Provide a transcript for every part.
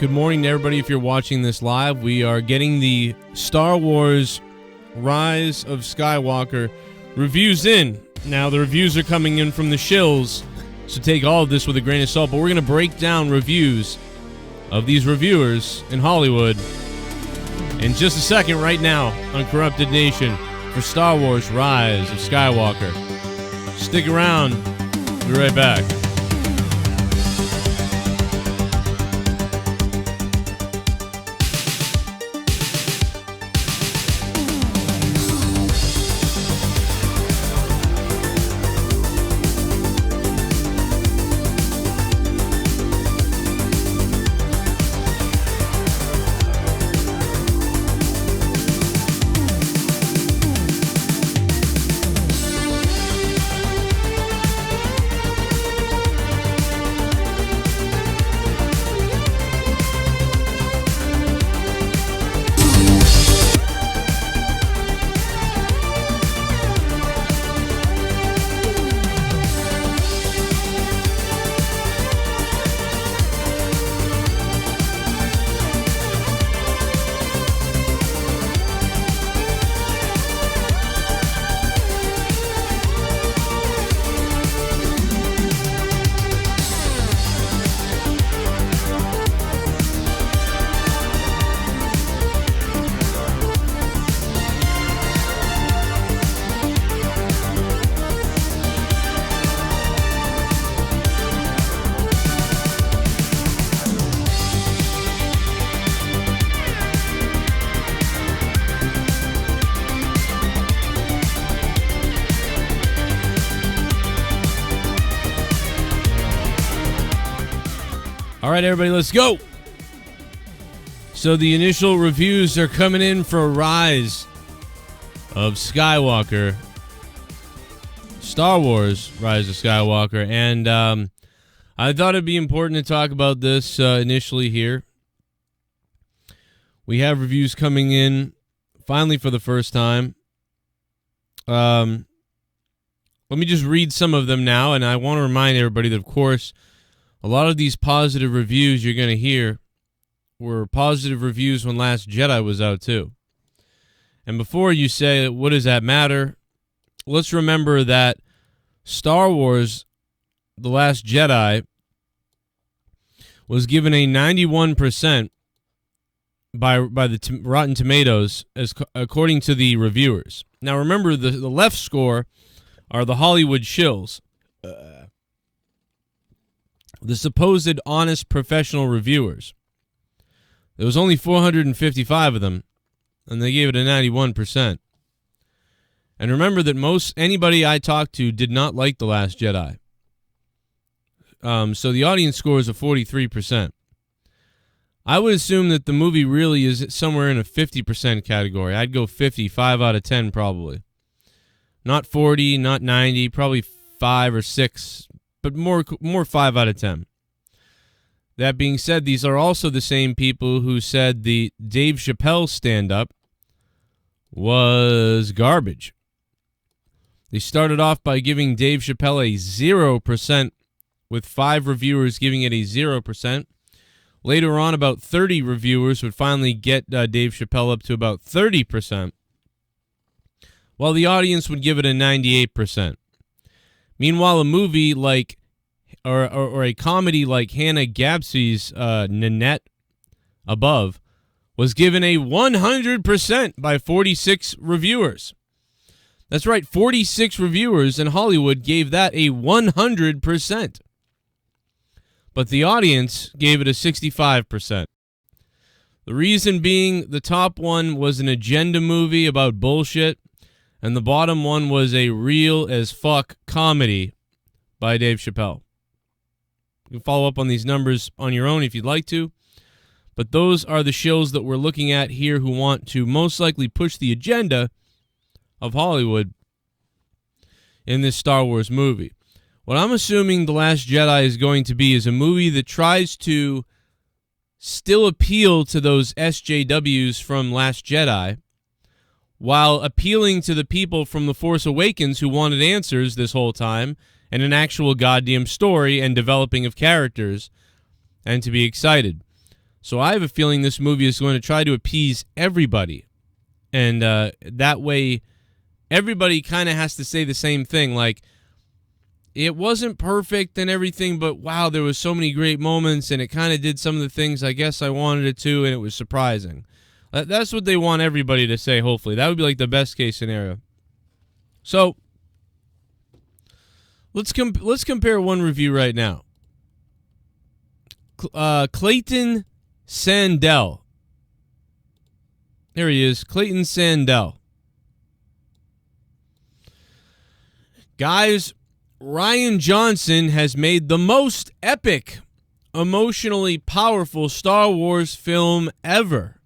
Good morning to everybody if you're watching this live. We are getting the Star Wars Rise of Skywalker reviews in. Now, the reviews are coming in from the shills, so take all of this with a grain of salt, but we're going to break down reviews of these reviewers in Hollywood in just a second right now on Corrupted Nation for Star Wars Rise of Skywalker. Stick around. We'll be right back. All right, everybody, let's go. So the initial reviews are coming in for Rise of Skywalker, Star Wars Rise of Skywalker, and I thought it'd be important to talk about this initially here. We have reviews coming in finally for the first time. Let me just read some of them now, and I want to remind everybody that, of course, a lot of these positive reviews you're going to hear were positive reviews when Last Jedi was out, too. And before you say, what does that matter? Let's remember that Star Wars The Last Jedi was given a 91% by the Rotten Tomatoes, according to the reviewers. Now, remember, the left score are the Hollywood shills. The supposed honest professional reviewers. There was only 455 of them, and they gave it a 91%. And remember that anybody I talked to did not like The Last Jedi. So the audience score is a 43%. I would assume that the movie really is somewhere in a 50% category. I'd go 50, 5 out of 10 probably. Not 40, not 90, probably 5 or 6, but more 5 out of 10. That being said, these are also the same people who said the Dave Chappelle stand-up was garbage. They started off by giving Dave Chappelle a 0%, with 5 reviewers giving it a 0%. Later on, about 30 reviewers would finally get Dave Chappelle up to about 30%, while the audience would give it a 98%. Meanwhile, a movie like, or a comedy like Hannah Gadsby's Nanette Above was given a 100% by 46 reviewers. That's right, 46 reviewers in Hollywood gave that a 100%. But the audience gave it a 65%. The reason being, the top one was an agenda movie about bullshit, and the bottom one was a real as fuck comedy by Dave Chappelle. You can follow up on these numbers on your own if you'd like to, but those are the shows that we're looking at here who want to most likely push the agenda of Hollywood in this Star Wars movie. What I'm assuming The Last Jedi is going to be is a movie that tries to still appeal to those SJWs from Last Jedi, while appealing to the people from The Force Awakens who wanted answers this whole time and an actual goddamn story and developing of characters and to be excited. So I have a feeling this movie is going to try to appease everybody. And that way, everybody kind of has to say the same thing. Like, it wasn't perfect and everything, but wow, there was so many great moments, and it kind of did some of the things I guess I wanted it to, and it was surprising. That's what they want everybody to say, hopefully. That would be like the best case scenario. So, let's compare one review right now. Clayton Sandell. There he is, Clayton Sandell. Guys, Rian Johnson has made the most epic, emotionally powerful Star Wars film ever.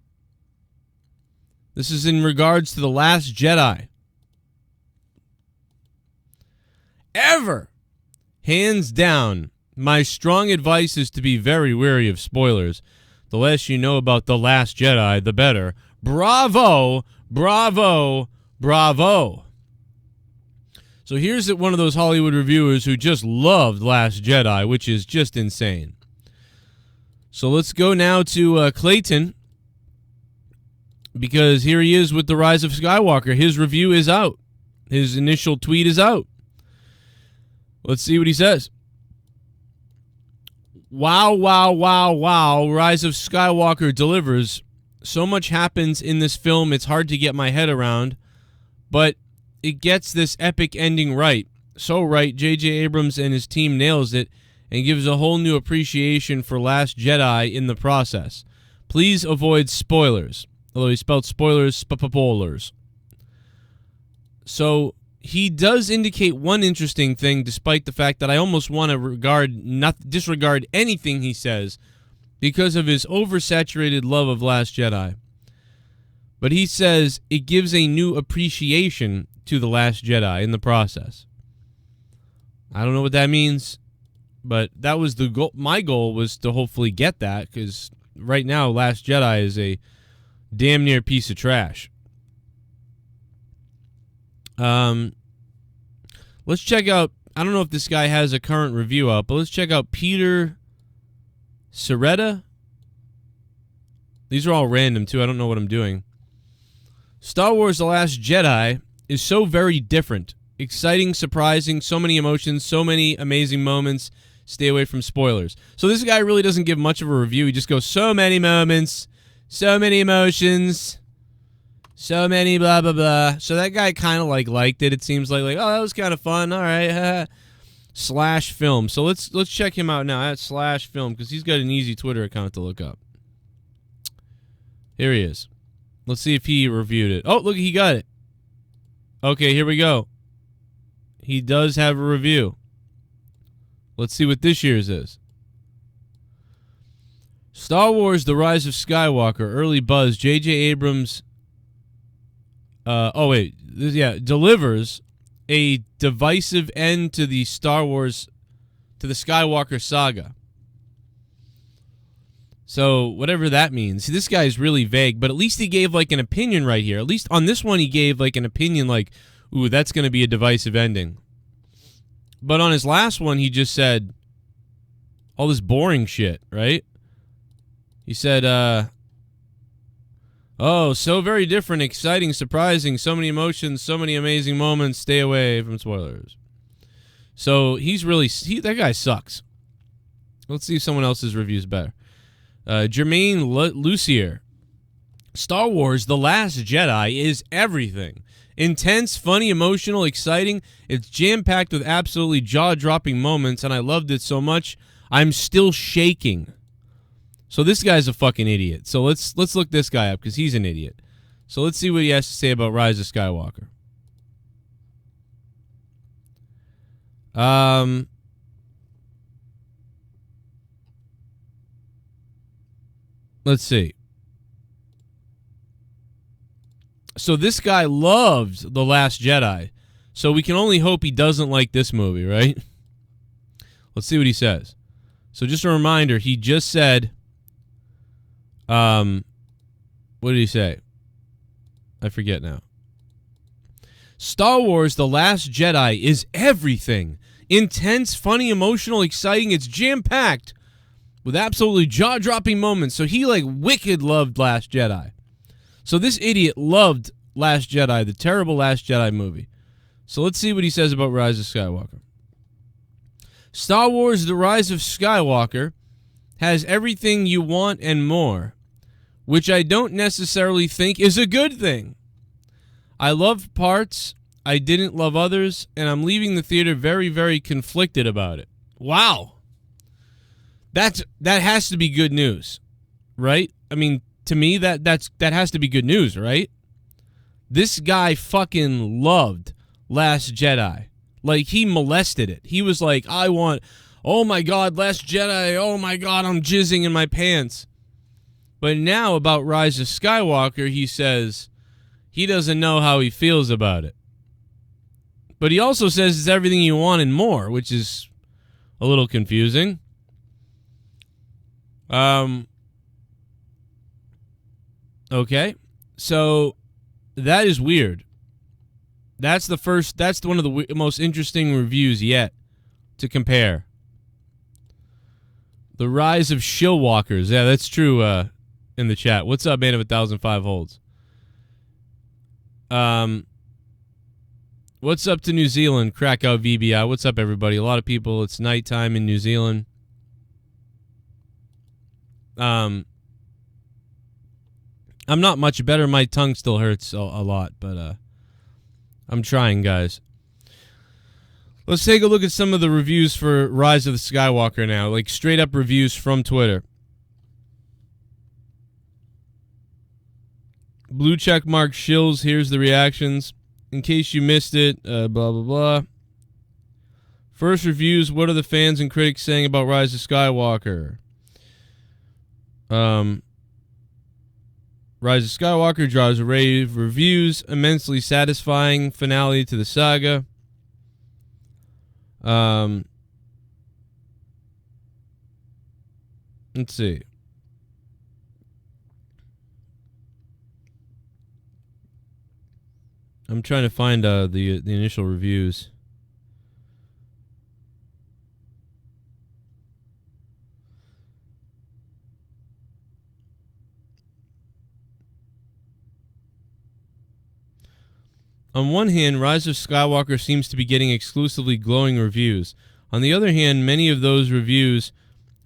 This is in regards to The Last Jedi. Ever. Hands down, my strong advice is to be very wary of spoilers. The less you know about The Last Jedi, the better. Bravo, bravo, bravo. So here's one of those Hollywood reviewers who just loved Last Jedi, which is just insane. So let's go now to Clayton, because here he is with The Rise of Skywalker. His review is out. His initial tweet is out. Let's see what he says. Wow, wow, wow, wow. Rise of Skywalker delivers. So much happens in this film, it's hard to get my head around. But it gets this epic ending right. So right, J.J. Abrams and his team nails it and gives a whole new appreciation for Last Jedi in the process. Please avoid spoilers. Although he spelled spoilers, spoilers. So he does indicate one interesting thing, despite the fact that I almost want to disregard anything he says because of his oversaturated love of Last Jedi. But he says it gives a new appreciation to The Last Jedi in the process. I don't know what that means, but that was the goal. My goal was to hopefully get that, because right now Last Jedi is a damn near piece of trash. Let's check out, I don't know if this guy has a current review out, but let's check out Peter Serretta. These are all random too, I don't know what I'm doing. Star Wars The Last Jedi is so very different. Exciting, surprising, so many emotions, so many amazing moments. Stay away from spoilers. So this guy really doesn't give much of a review. He just goes, so many moments, so many emotions, so many blah, blah, blah. So that guy kind of liked it. It seems like, oh, that was kind of fun. All right. Slash Film. So let's check him out now at Slash Film, because he's got an easy Twitter account to look up. Here he is. Let's see if he reviewed it. Oh, look, he got it. Okay, here we go. He does have a review. Let's see what this year's is. Star Wars The Rise of Skywalker, early buzz. J.J. Abrams delivers a divisive end to the Skywalker saga. So, whatever that means. See, this guy's really vague, but at least he gave, like, an opinion right here. At least on this one, he gave, like, an opinion like, ooh, that's going to be a divisive ending. But on his last one, he just said all this boring shit, right? He said, oh, so very different, exciting, surprising, so many emotions, so many amazing moments, stay away from spoilers. So, that guy sucks. Let's see if someone else's review is better. Jermaine Lucier. Star Wars The Last Jedi is everything. Intense, funny, emotional, exciting. It's jam-packed with absolutely jaw-dropping moments, and I loved it so much, I'm still shaking. So this guy's a fucking idiot. So let's look this guy up, because he's an idiot. So let's see what he has to say about Rise of Skywalker. Let's see. So this guy loved The Last Jedi. So we can only hope he doesn't like this movie, right? Let's see what he says. So just a reminder, he just said, what did he say? I forget now. Star Wars The Last Jedi is everything. Intense, funny, emotional, exciting. It's jam-packed with absolutely jaw-dropping moments. So he, like, wicked loved Last Jedi. So this idiot loved Last Jedi, the terrible Last Jedi movie. So let's see what he says about Rise of Skywalker. Star Wars The Rise of Skywalker has everything you want and more, which I don't necessarily think is a good thing. I loved parts, I didn't love others, and I'm leaving the theater very, very conflicted about it. Wow. That has to be good news, right? I mean, to me, that has to be good news, right? This guy fucking loved Last Jedi. Like, he molested it. He was like, oh my God, Last Jedi, oh my God, I'm jizzing in my pants. But now about Rise of Skywalker, he says he doesn't know how he feels about it. But he also says it's everything you want and more, which is a little confusing. Okay. So that is weird. That's one of the most interesting reviews yet to compare. The Rise of Shillwalkers. Yeah, that's true in the chat. What's up, man of 1,005 holds? What's up to New Zealand? Krakow VBI. What's up, everybody? A lot of people. It's nighttime in New Zealand. I'm not much better. My tongue still hurts a lot, but I'm trying, guys. Let's take a look at some of the reviews for Rise of the Skywalker now, like straight up reviews from Twitter. Blue check mark shills. Here's the reactions. In case you missed it, blah, blah, blah. First reviews. What are the fans and critics saying about Rise of Skywalker? Rise of Skywalker draws a rave reviews. Immensely satisfying finale to the saga. Let's see. I'm trying to find the initial reviews. On one hand, Rise of Skywalker seems to be getting exclusively glowing reviews. On the other hand, many of those reviews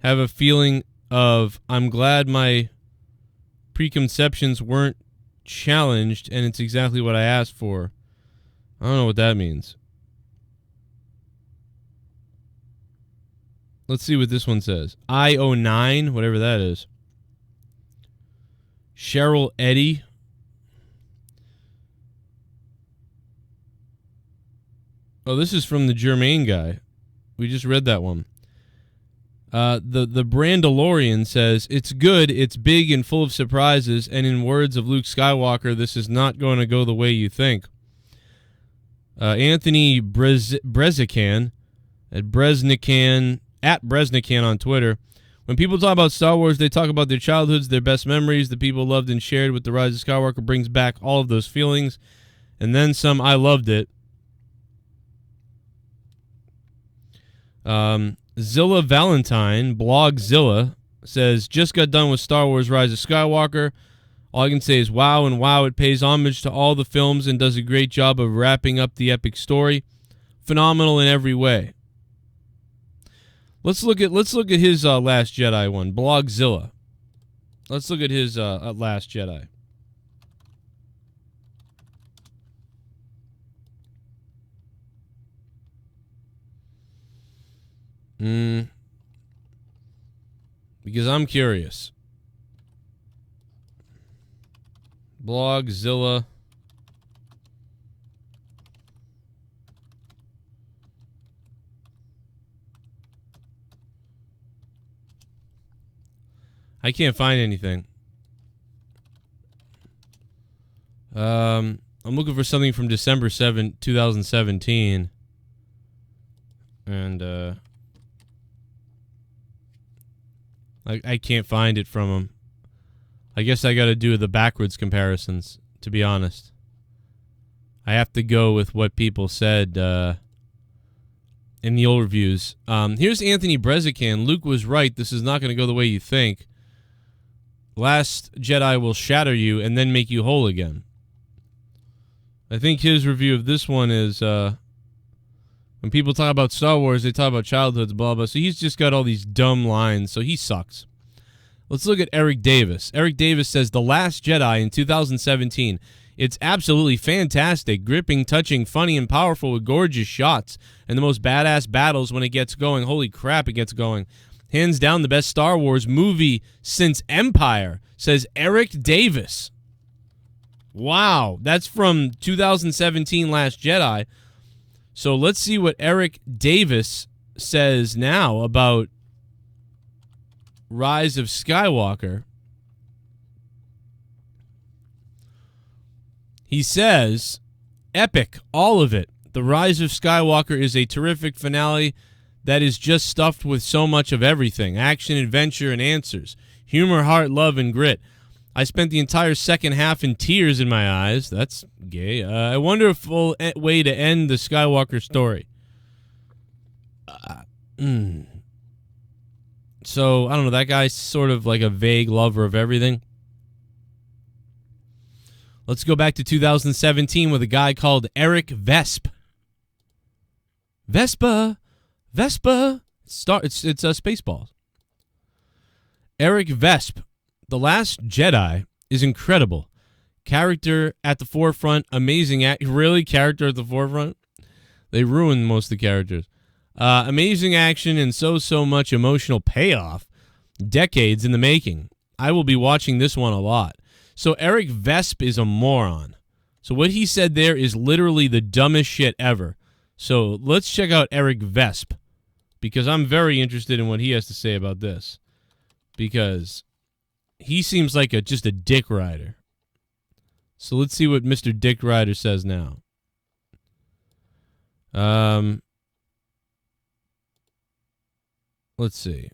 have a feeling of, I'm glad my preconceptions weren't challenged, and it's exactly what I asked for. I don't know what that means. Let's see what this one says. I09, whatever that is. Cheryl Eddy. Oh, this is from the Germain guy. We just read that one. The Brandalorian says, it's good, it's big and full of surprises, and in words of Luke Skywalker, this is not going to go the way you think. Anthony Brezican at Breznican on Twitter. When people talk about Star Wars, they talk about their childhoods, their best memories, the people loved and shared with The Rise of Skywalker brings back all of those feelings, and then some. I loved it. Zilla Valentine, Blogzilla, says, just got done with Star Wars Rise of Skywalker. All I can say is wow and wow. It pays homage to all the films and does a great job of wrapping up the epic story. Phenomenal in every way. Let's look at his Last Jedi one, Blogzilla. Let's look at his Last Jedi. Because I'm curious. Blogzilla. I can't find anything. I'm looking for something from December 7, 2017. And I can't find it from him. I guess I got to do the backwards comparisons, to be honest. I have to go with what people said in the old reviews. Here's Anthony Brezican. Luke was right. This is not going to go the way you think. Last Jedi will shatter you and then make you whole again. I think his review of this one is when people talk about Star Wars, they talk about childhoods, blah, blah. So he's just got all these dumb lines, so he sucks. Let's look at Eric Davis. Eric Davis says, The Last Jedi in 2017. It's absolutely fantastic, gripping, touching, funny, and powerful with gorgeous shots and the most badass battles when it gets going. Holy crap, it gets going. Hands down the best Star Wars movie since Empire, says Eric Davis. Wow, that's from 2017 Last Jedi. So let's see what Eric Davis says now about Rise of Skywalker. He says, epic, all of it. The Rise of Skywalker is a terrific finale that is just stuffed with so much of everything. Action, adventure, and answers. Humor, heart, love, and grit. I spent the entire second half in tears in my eyes. That's gay. I wonder if a way to end the Skywalker story. So, I don't know. That guy's sort of like a vague lover of everything. Let's go back to 2017 with a guy called Eric Vesp. Vespa. It's Spaceballs. Eric Vesp. The Last Jedi is incredible. Character at the forefront. Amazing. Really? Character at the forefront? They ruined most of the characters. Amazing action and so much emotional payoff. Decades in the making. I will be watching this one a lot. So Eric Vesp is a moron. So what he said there is literally the dumbest shit ever. So let's check out Eric Vesp, because I'm very interested in what he has to say about this. Because he seems like just a dick rider. So let's see what Mr. Dick Rider says now. Let's see.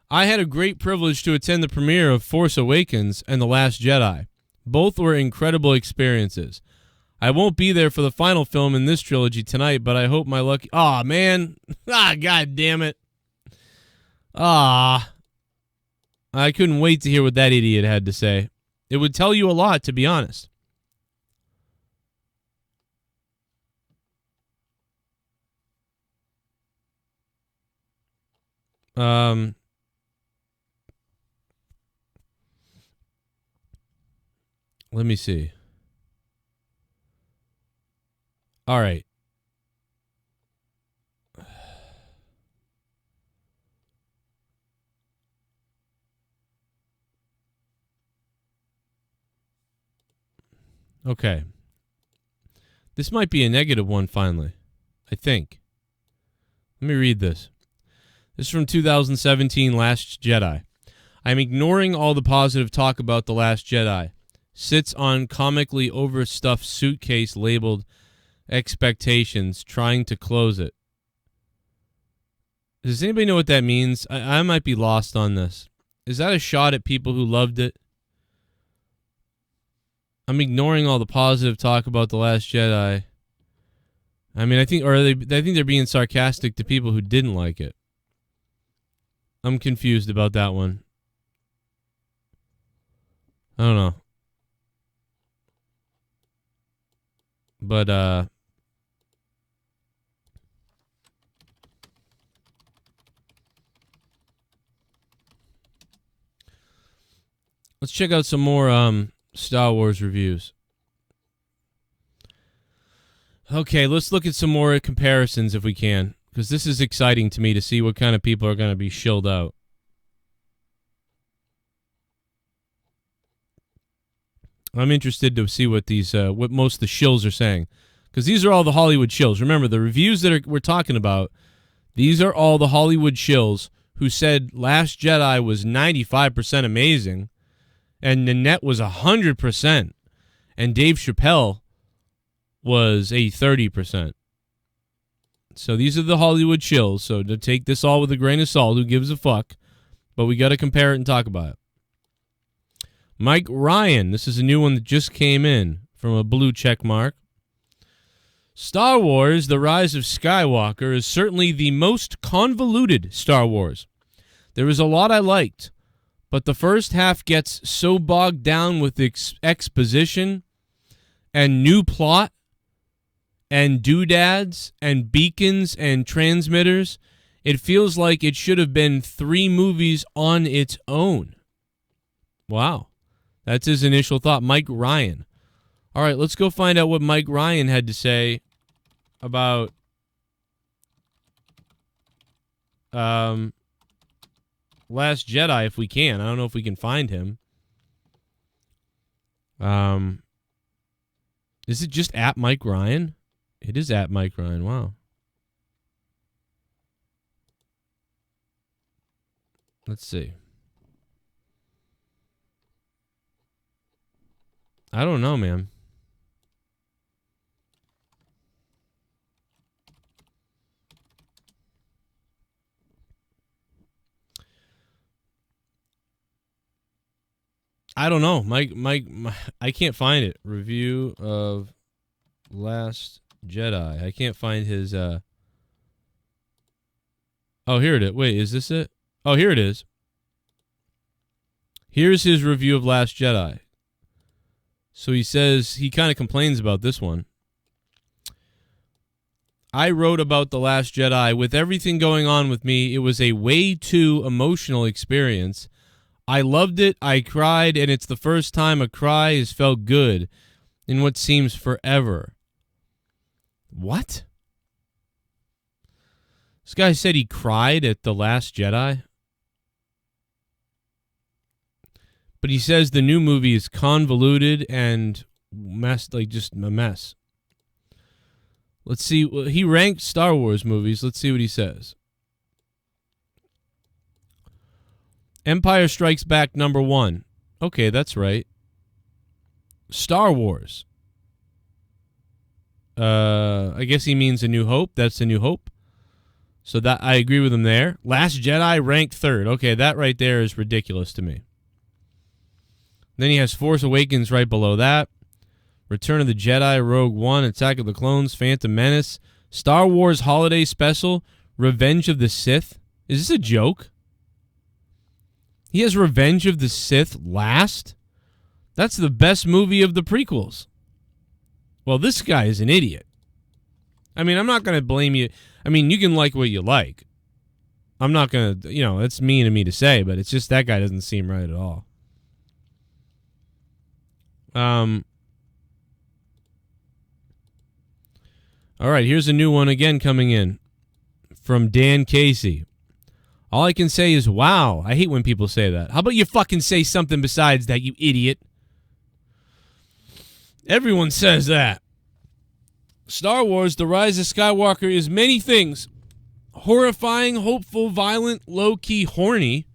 I had a great privilege to attend the premiere of Force Awakens and The Last Jedi. Both were incredible experiences. I won't be there for the final film in this trilogy tonight, but I hope my lucky... Aw, man. God damn it. I couldn't wait to hear what that idiot had to say. It would tell you a lot, to be honest. Let me see. All right. Okay. This might be a negative one finally, I think. Let me read this. This is from 2017 Last Jedi. I'm ignoring all the positive talk about The Last Jedi. Sits on comically overstuffed suitcase labeled expectations, trying to close it. Does anybody know what that means? I might be lost on this. Is that a shot at people who loved it? I'm ignoring all the positive talk about The Last Jedi. I mean, I think they're being sarcastic to people who didn't like it. I'm confused about that one. I don't know. But, let's check out some more, Star Wars reviews. Okay, let's look at some more comparisons if we can, because this is exciting to me to see what kind of people are going to be shilled out. I'm interested to see what these, what most of the shills are saying, because these are all the Hollywood shills. Remember, the reviews that we're talking about, these are all the Hollywood shills who said Last Jedi was 95% amazing, and Nanette was 100%, and Dave Chappelle was a 30%. So these are the Hollywood shills. So to take this all with a grain of salt, who gives a fuck? But we got to compare it and talk about it. Mike Ryan, this is a new one that just came in from a blue check mark. Star Wars The Rise of Skywalker is certainly the most convoluted Star Wars. There was a lot I liked, but the first half gets so bogged down with exposition and new plot and doodads and beacons and transmitters. It feels like it should have been 3 movies on its own. Wow. That's his initial thought. Mike Ryan. All right, let's go find out what Mike Ryan had to say about Last Jedi, if we can. I don't know if we can find him. Is it just at Mike Ryan? It is at Mike Ryan. Wow. Let's see. I don't know, man. I don't know. Mike, I can't find it. Review of Last Jedi. I can't find his, Oh, here it is. Wait, is this it? Oh, here it is. Here's his review of Last Jedi. So he says, he kind of complains about this one. I wrote about The Last Jedi. With everything going on with me, it was a way too emotional experience. I loved it, I cried, and it's the first time a cry has felt good in what seems forever. What? This guy said he cried at The Last Jedi? But he says the new movie is convoluted and messed, like just a mess. Let's see. He ranked Star Wars movies. Let's see what he says. Empire Strikes Back #1. Okay, that's right. Star Wars. I guess he means A New Hope. That's A New Hope. So that I agree with him there. Last Jedi ranked 3rd. Okay, that right there is ridiculous to me. Then he has Force Awakens right below that. Return of the Jedi, Rogue One, Attack of the Clones, Phantom Menace, Star Wars Holiday Special, Revenge of the Sith. Is this a joke? He has Revenge of the Sith last? That's the best movie of the prequels. Well, this guy is an idiot. I mean, I'm not going to blame you. I mean, you can like what you like. I'm not going to, that's mean of me to say, but it's just that guy doesn't seem right at all. All right, here's a new one again coming in from Dan Casey. All I can say is, wow. I hate when people say that. How about you fucking say something besides that, you idiot? Everyone says that. Star Wars The Rise of Skywalker is many things. Horrifying, hopeful, violent, low-key, horny,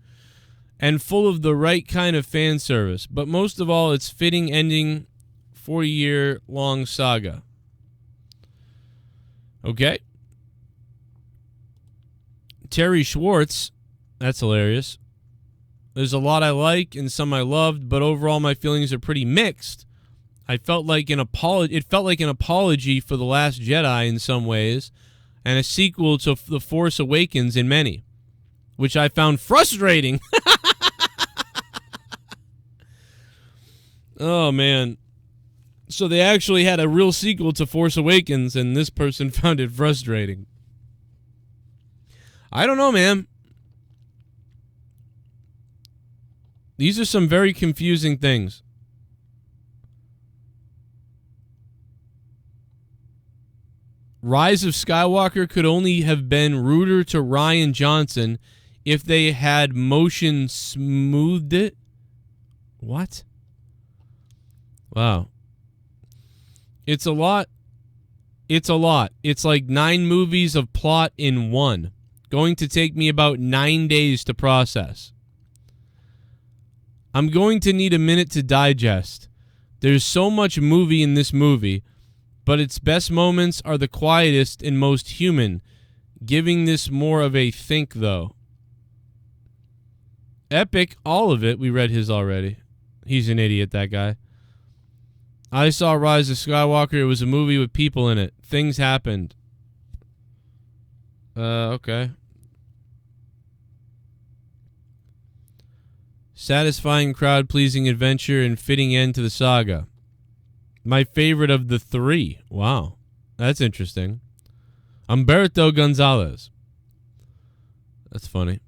and full of the right kind of fan service. But most of all, it's fitting ending 40-year-long saga. Okay. Terry Schwartz, that's hilarious. There's a lot I like and some I loved, but overall my feelings are pretty mixed. It felt like an apology for The Last Jedi in some ways, and a sequel to The Force Awakens in many, which I found frustrating. Oh, man. So they actually had a real sequel to Force Awakens, and this person found it frustrating. I don't know, man. These are some very confusing things. Rise of Skywalker could only have been ruder to Rian Johnson if they had motion smoothed it. What? Wow. It's a lot. It's a lot. It's like 9 movies of plot in one. Going to take me about 9 days to process. I'm going to need a minute to digest. There's so much movie in this movie, but its best moments are the quietest and most human, giving this more of a think, though. Epic, all of it. We read his already. He's an idiot, that guy. I saw Rise of Skywalker. It was a movie with people in it. Things happened. Okay. Satisfying, crowd-pleasing adventure and fitting end to the saga. My favorite of the three. Wow. That's interesting. Humberto Gonzalez. That's funny.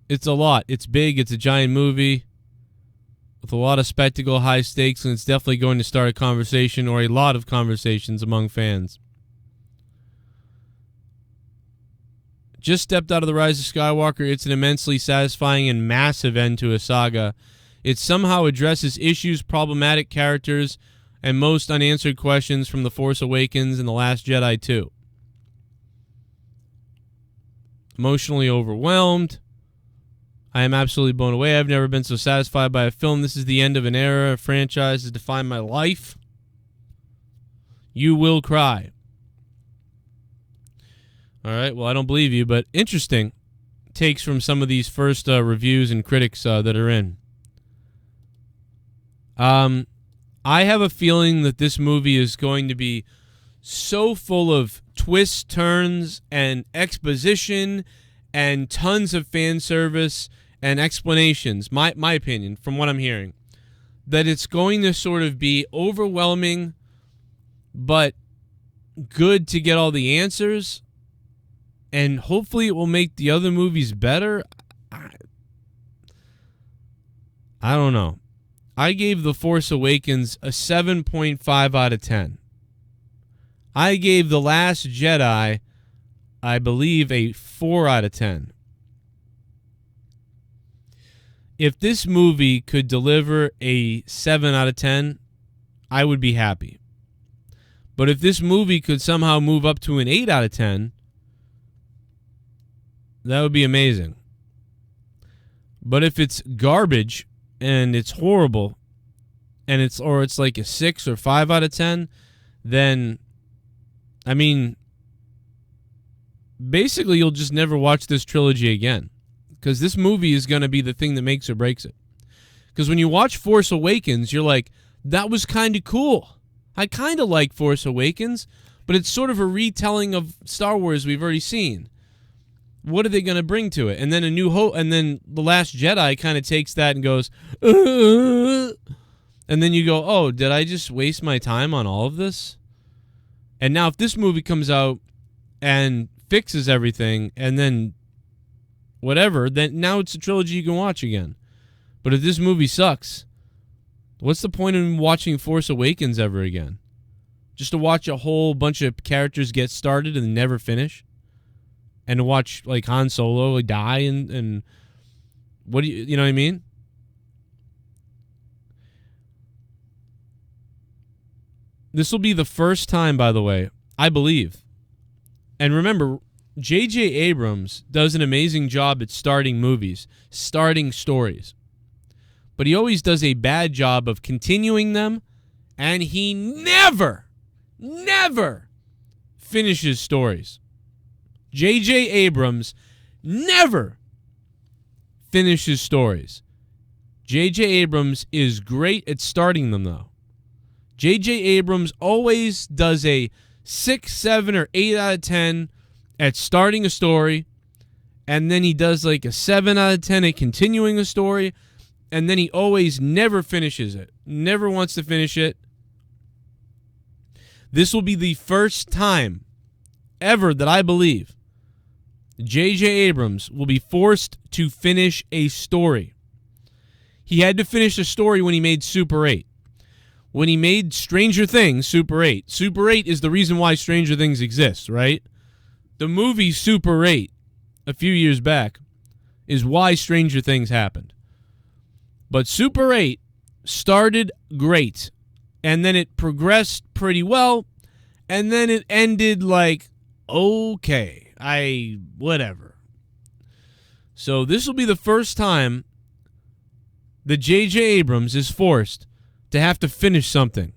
It's a lot. It's big. It's a giant movie with a lot of spectacle, high stakes, and it's definitely going to start a conversation or a lot of conversations among fans. Just stepped out of The Rise of Skywalker. It's an immensely satisfying and massive end to a saga. It somehow addresses issues, problematic characters, and most unanswered questions from The Force Awakens and The Last Jedi 2. Emotionally overwhelmed. I am absolutely blown away. I've never been so satisfied by a film. This is the end of an era. A franchise has defined my life. You will cry. All right, well, I don't believe you, but interesting takes from some of these first reviews and critics that are in. I have a feeling that this movie is going to be so full of twists, turns, and exposition, and tons of fan service and explanations, my opinion, from what I'm hearing, that it's going to sort of be overwhelming, but good to get all the answers, and hopefully it will make the other movies better. I don't know. I gave The Force Awakens a 7.5 out of 10. I gave The Last Jedi, I believe, a 4 out of 10. If this movie could deliver a 7 out of 10, I would be happy. But if this movie could somehow move up to an 8 out of 10, that would be amazing. But if it's garbage and it's horrible and it's like a 6 or 5 out of 10, then I mean, basically you'll just never watch this trilogy again, because this movie is going to be the thing that makes or breaks it. Because when you watch Force Awakens, you're like, that was kind of cool. I kind of like Force Awakens, but it's sort of a retelling of Star Wars we've already seen. What are they going to bring to it? And then A New Hope, and then The Last Jedi kind of takes that and goes, and then you go, oh, did I just waste my time on all of this? And now if this movie comes out and fixes everything and then whatever, then now it's a trilogy you can watch again. But if this movie sucks, what's the point in watching Force Awakens ever again? Just to watch a whole bunch of characters get started and never finish? And to watch like Han Solo die and what do you know what I mean? This will be the first time, by the way, I believe. And remember, J.J. Abrams does an amazing job at starting movies, starting stories. But he always does a bad job of continuing them, and he never finishes stories. J.J. Abrams never finishes stories. J.J. Abrams is great at starting them, though. J.J. Abrams always does a 6, 7, or 8 out of 10 at starting a story, and then he does like a 7 out of 10 at continuing a story, and then he always never finishes it. Never wants to finish it. This will be the first time ever that I believe J.J. Abrams will be forced to finish a story. He had to finish a story when he made Super 8. When he made Stranger Things, Super 8. Super 8 is the reason why Stranger Things exists, right? The movie Super 8, a few years back, is why Stranger Things happened. But Super 8 started great, and then it progressed pretty well, and then it ended like, okay, whatever. So this will be the first time that J.J. Abrams is forced to have to finish something.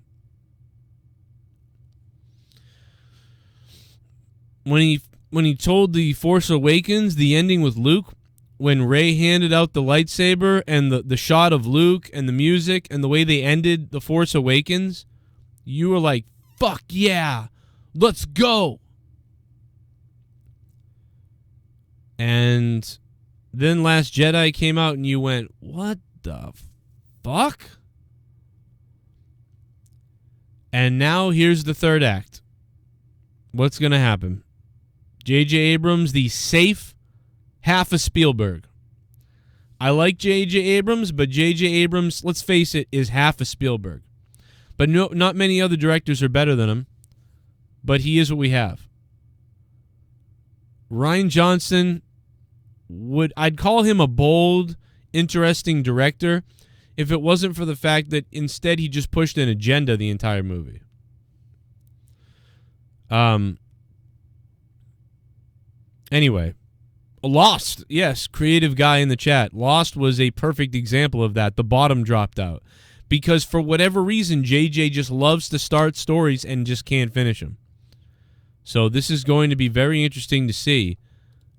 When he told The Force Awakens, the ending with Luke, when Rey handed out the lightsaber and the shot of Luke and the music and the way they ended The Force Awakens, You were like, fuck yeah, let's go. And then Last Jedi came out and you went, what the fuck? And now here's the third act. What's going to happen? J.J. Abrams, the safe half of Spielberg. I like J.J. Abrams, but J.J. Abrams, let's face it, is half of Spielberg. But no, not many other directors are better than him. But he is what we have. Rian Johnson, I'd call him a bold, interesting director if it wasn't for the fact that instead he just pushed an agenda the entire movie. Anyway, Lost, yes, creative guy in the chat. Lost was a perfect example of that. The bottom dropped out. Because for whatever reason, JJ just loves to start stories and just can't finish them. So this is going to be very interesting to see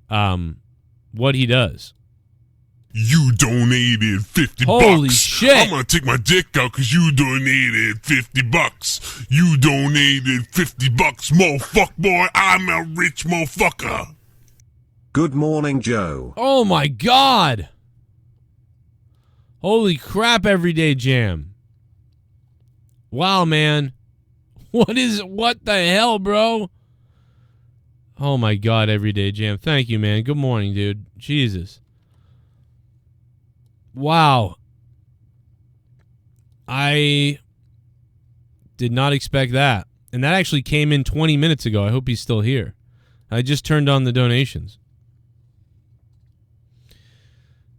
what he does. You donated $50. Holy shit. I'm gonna take my dick out because you donated $50. You donated $50, motherfucker boy. I'm a rich motherfucker. Good morning, Joe. Oh my God. Holy crap, Everyday Jam. Wow, man. What the hell, bro? Oh my God, Everyday Jam. Thank you, man. Good morning, dude. Jesus. Wow. I did not expect that. And that actually came in 20 minutes ago. I hope he's still here. I just turned on the donations.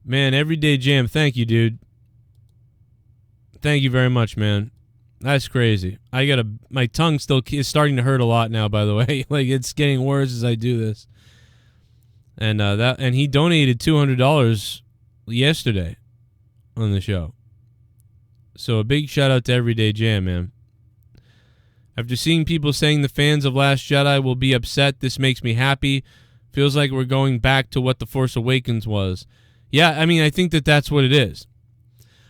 Man, Everyday Jam, thank you, dude. Thank you very much, man. That's crazy. My tongue still is starting to hurt a lot now, by the way. Like, it's getting worse as I do this. And he donated $200 yesterday on the show. So a big shout out to Everyday Jam, man. After seeing people saying the fans of Last Jedi will be upset, this makes me happy. Feels like we're going back to what The Force Awakens was. Yeah, I mean, I think that's what it is.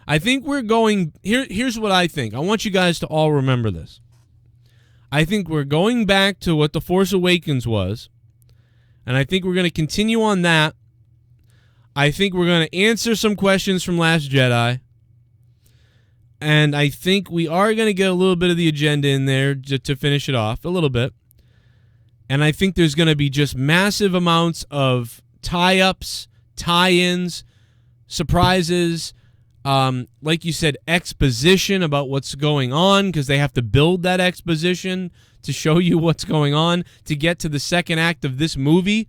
I think we're going... Here's what I think. I want you guys to all remember this. I think we're going back to what The Force Awakens was, and I think we're going to continue on that. I think we're going to answer some questions from Last Jedi, and I think we are going to get a little bit of the agenda in there to finish it off, a little bit. And I think there's going to be just massive amounts of tie-ups, tie-ins, surprises, like you said, exposition about what's going on, because they have to build that exposition to show you what's going on to get to the second act of this movie,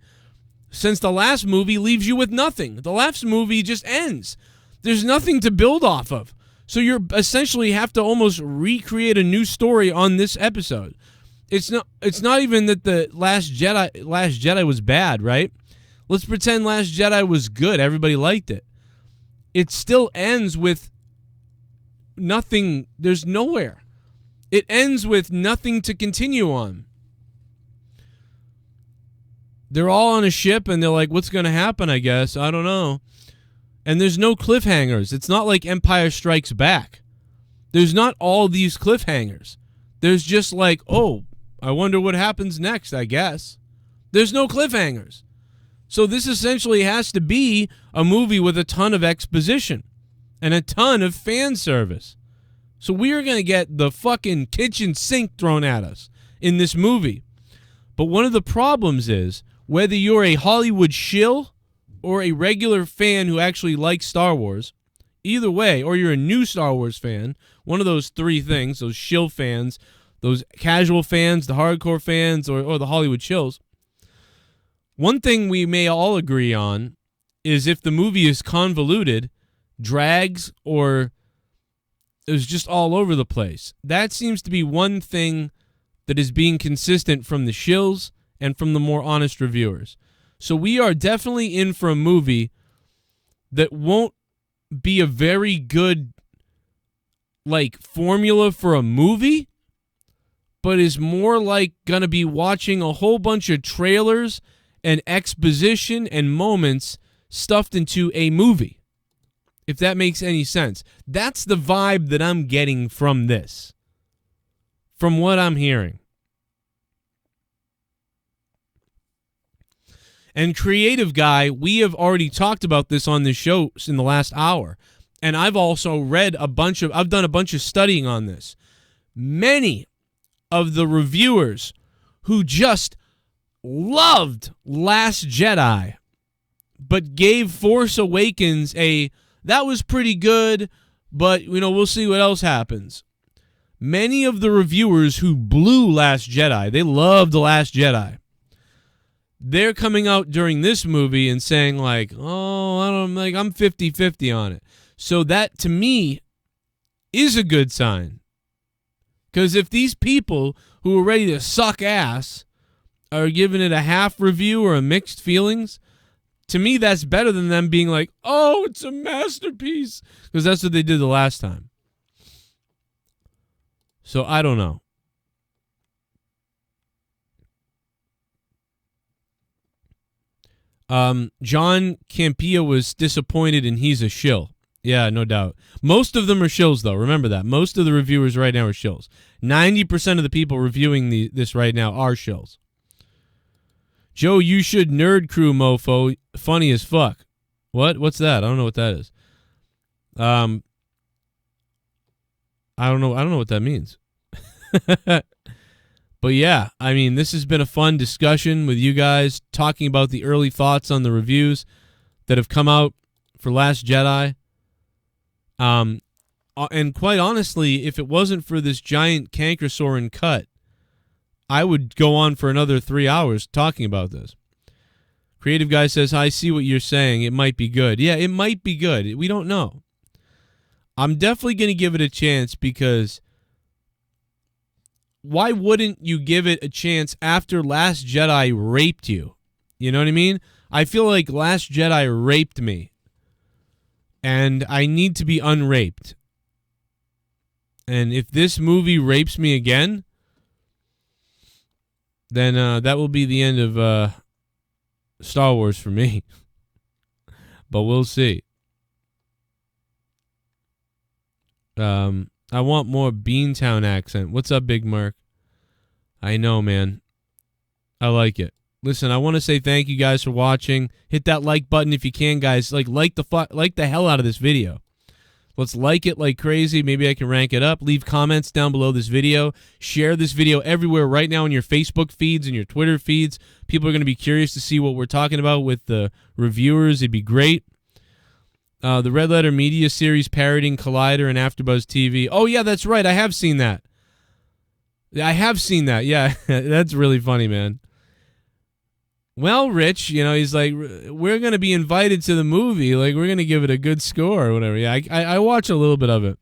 since the last movie leaves you with nothing. The last movie just ends. There's nothing to build off of. So you're essentially have to almost recreate a new story on this episode. It's not even that the Last Jedi was bad, right? Let's pretend Last Jedi was good. Everybody liked it. It still ends with nothing. There's nowhere. It ends with nothing to continue on. They're all on a ship, and they're like, what's going to happen, I guess? I don't know. And there's no cliffhangers. It's not like Empire Strikes Back. There's not all these cliffhangers. There's just like, oh, I wonder what happens next, I guess. There's no cliffhangers. So this essentially has to be a movie with a ton of exposition and a ton of fan service. So we are going to get the fucking kitchen sink thrown at us in this movie. But one of the problems is, whether you're a Hollywood shill or a regular fan who actually likes Star Wars, either way, or you're a new Star Wars fan, one of those three things, those shill fans, those casual fans, the hardcore fans, or the Hollywood shills, one thing we may all agree on is if the movie is convoluted, drags, or is just all over the place. That seems to be one thing that is being consistent from the shills and from the more honest reviewers. So we are definitely in for a movie that won't be a very good, like, formula for a movie, but is more like going to be watching a whole bunch of trailers and exposition and moments stuffed into a movie, if that makes any sense. That's the vibe that I'm getting from this. from what I'm hearing. And Creative Guy, we have already talked about this on this show in the last hour. And I've also read I've done a bunch of studying on this. Many of the reviewers who just loved Last Jedi, but gave Force Awakens that was pretty good, but, we'll see what else happens. Many of the reviewers who blew Last Jedi, they loved The Last Jedi. They're coming out during this movie and saying, like, I'm 50-50 on it. So that, to me, is a good sign. Because if these people who are ready to suck ass are giving it a half review or a mixed feelings, to me, that's better than them being like, oh, it's a masterpiece. Because that's what they did the last time. So I don't know. John Campia was disappointed and he's a shill. Yeah, no doubt. Most of them are shills, though. Remember that. Most of the reviewers right now are shills. 90% of the people reviewing this right now are shills. Joe, you should nerd crew, mofo. Funny as fuck. What? What's that? I don't know what that is. I don't know what that means. But yeah, I mean, this has been a fun discussion with you guys, talking about the early thoughts on the reviews that have come out for Last Jedi. And quite honestly, if it wasn't for this giant Cankersorin cut, I would go on for another 3 hours talking about this. Creative Guy says, I see what you're saying. It might be good. Yeah, it might be good. We don't know. I'm definitely going to give it a chance, because why wouldn't you give it a chance after Last Jedi raped you? You know what I mean? I feel like Last Jedi raped me, and I need to be unraped. And if this movie rapes me again, then that will be the end of Star Wars for me. But we'll see. I want more Beantown accent. What's up, Big Mark? I know, man. I like it. Listen, I want to say thank you guys for watching. Hit that like button if you can, guys. Like the hell out of this video. Let's like it like crazy. Maybe I can rank it up. Leave comments down below this video. Share this video everywhere right now in your Facebook feeds and your Twitter feeds. People are going to be curious to see what we're talking about with the reviewers. It'd be great. The Red Letter Media series parodying Collider and AfterBuzz TV. Oh, yeah, that's right. I have seen that. Yeah, that's really funny, man. Well, Rich, he's like, we're going to be invited to the movie. Like, we're going to give it a good score or whatever. Yeah, I watch a little bit of it.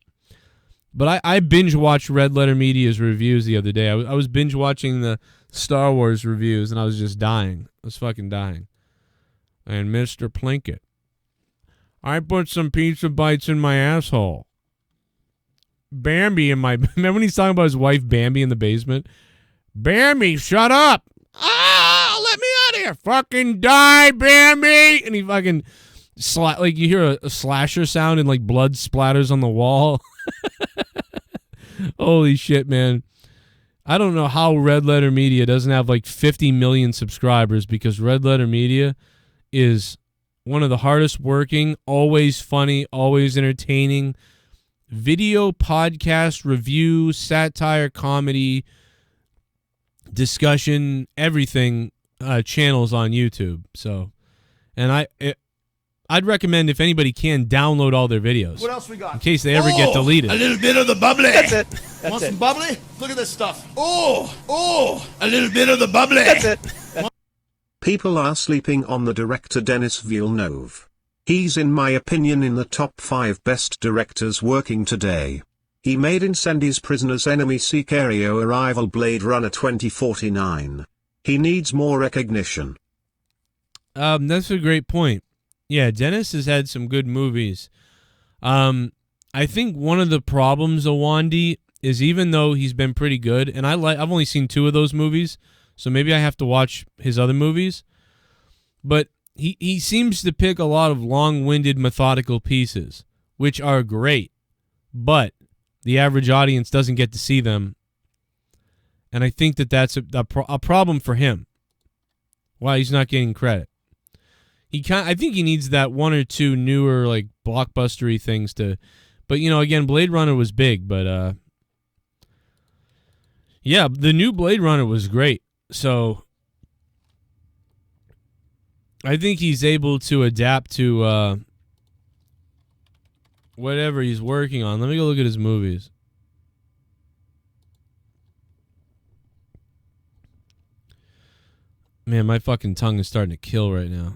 But I binge-watched Red Letter Media's reviews the other day. I was binge-watching the Star Wars reviews, and I was just dying. I was fucking dying. And Mr. Plinkett. I put some pizza bites in my asshole. Bambi in my... Remember when he's talking about his wife Bambi in the basement? Bambi, shut up! Let me out of here! Fucking die, Bambi! And he fucking... like, you hear a slasher sound and, like, blood splatters on the wall. Holy shit, man. I don't know how Red Letter Media doesn't have, like, 50 million subscribers, because Red Letter Media is... one of the hardest working, always funny, always entertaining video, podcast, review, satire, comedy, discussion, everything channels on YouTube. So, and I'd recommend, if anybody can, download all their videos. What else we got? In case they ever get deleted. A little bit of the bubbly. That's it. Want some bubbly? Look at this stuff. Oh, a little bit of the bubbly. That's it. People are sleeping on the director Denis Villeneuve. He's, in my opinion, in the top 5 best directors working today. He made Incendies, Prisoners, Enemy, Sicario, Arrival, Blade Runner 2049. He needs more recognition. That's a great point. Yeah, Dennis has had some good movies. I think one of the problems of Awonddy is, even though he's been pretty good, and I've only seen 2 of those movies, so maybe I have to watch his other movies, but he seems to pick a lot of long-winded, methodical pieces, which are great, but the average audience doesn't get to see them. And I think that that's a problem for him. Why he's not getting credit. I think he needs that one or two newer, like, blockbustery things to... But, you know, again, Blade Runner was big, but... yeah, the new Blade Runner was great. So... I think he's able to adapt to whatever he's working on. Let me go look at his movies. Man, my fucking tongue is starting to kill right now.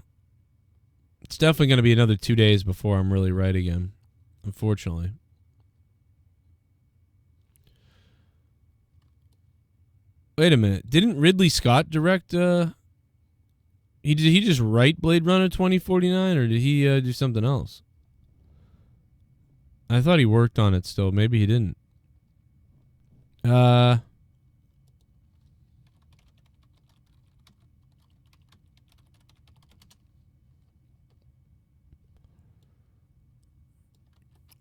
It's definitely going to be another 2 days before I'm really right again, unfortunately. Wait a minute. Didn't Ridley Scott direct... Did he just write Blade Runner 2049, or did he do something else? I thought he worked on it still. Maybe he didn't.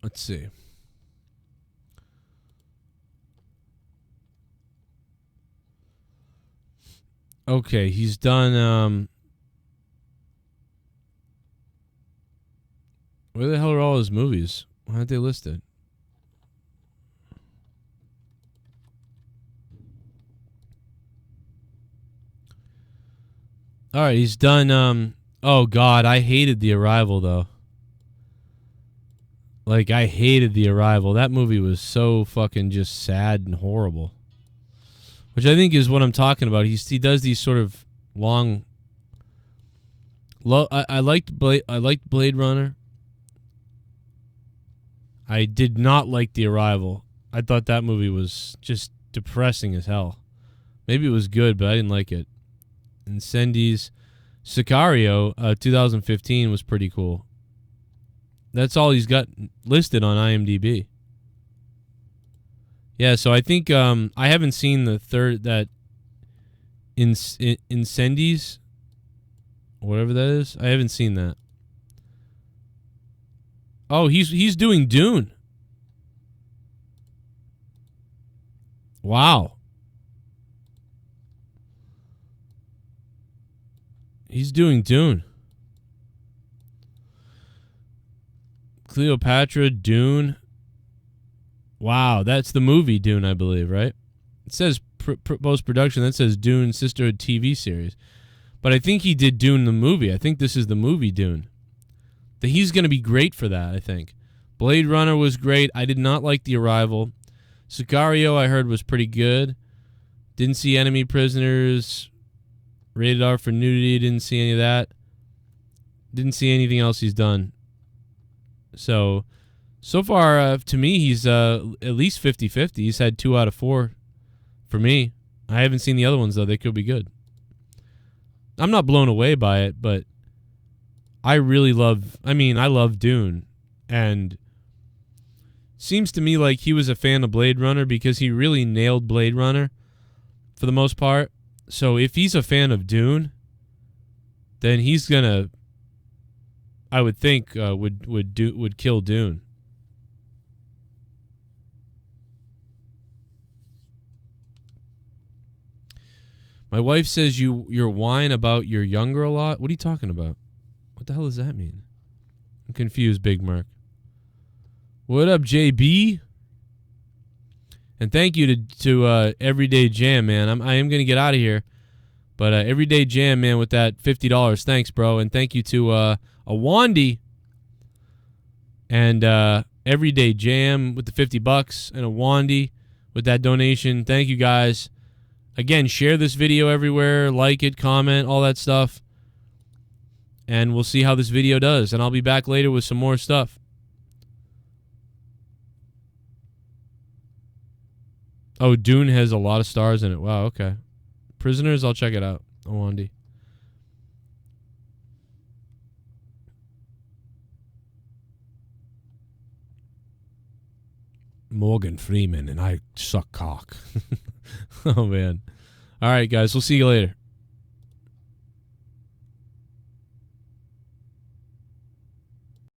Let's see. Okay, he's done... Where the hell are all his movies? Why aren't they listed? All right, he's done... oh, God, I hated The Arrival, though. Like, I hated The Arrival. That movie was so fucking just sad and horrible. Which I think is what I'm talking about. He does these sort of long... I liked Blade Runner. I did not like The Arrival. I thought that movie was just depressing as hell. Maybe it was good, but I didn't like it. Incendies. Sicario, 2015, was pretty cool. That's all he's got listed on IMDb. Yeah, so I think I haven't seen the third, that Incendies, whatever that is. I haven't seen that. Oh, he's doing Dune. Wow. He's doing Dune. Cleopatra, Dune. Wow, that's the movie Dune, I believe, right? It says post-production. That says Dune Sisterhood TV series. But I think he did Dune the movie. I think this is the movie Dune. He's going to be great for that, I think. Blade Runner was great. I did not like The Arrival. Sicario, I heard, was pretty good. Didn't see Enemy Prisoners. Rated R for nudity. Didn't see any of that. Didn't see anything else he's done. So far, to me, he's at least 50-50. He's had 2 out of 4 for me. I haven't seen the other ones, though. They could be good. I'm not blown away by it, but I love Dune. And seems to me like he was a fan of Blade Runner because he really nailed Blade Runner for the most part. So if he's a fan of Dune, then he's gonna, I would think, would kill Dune. My wife says you whine about your younger a lot. What are you talking about? What the hell does that mean? I'm confused, Big Mark. What up, JB? And thank you to Everyday Jam, man. I am going to get out of here. But Everyday Jam, man, with that $50. Thanks, bro. And thank you to Awonddy and Everyday Jam with the $50 and Awonddy with that donation. Thank you, guys. Again, share this video everywhere. Like it, comment, all that stuff. And we'll see how this video does. And I'll be back later with some more stuff. Oh, Dune has a lot of stars in it. Wow, okay. Prisoners, I'll check it out. Awonddy. Morgan Freeman, and I suck cock. Oh, man. All right, guys. We'll see you later.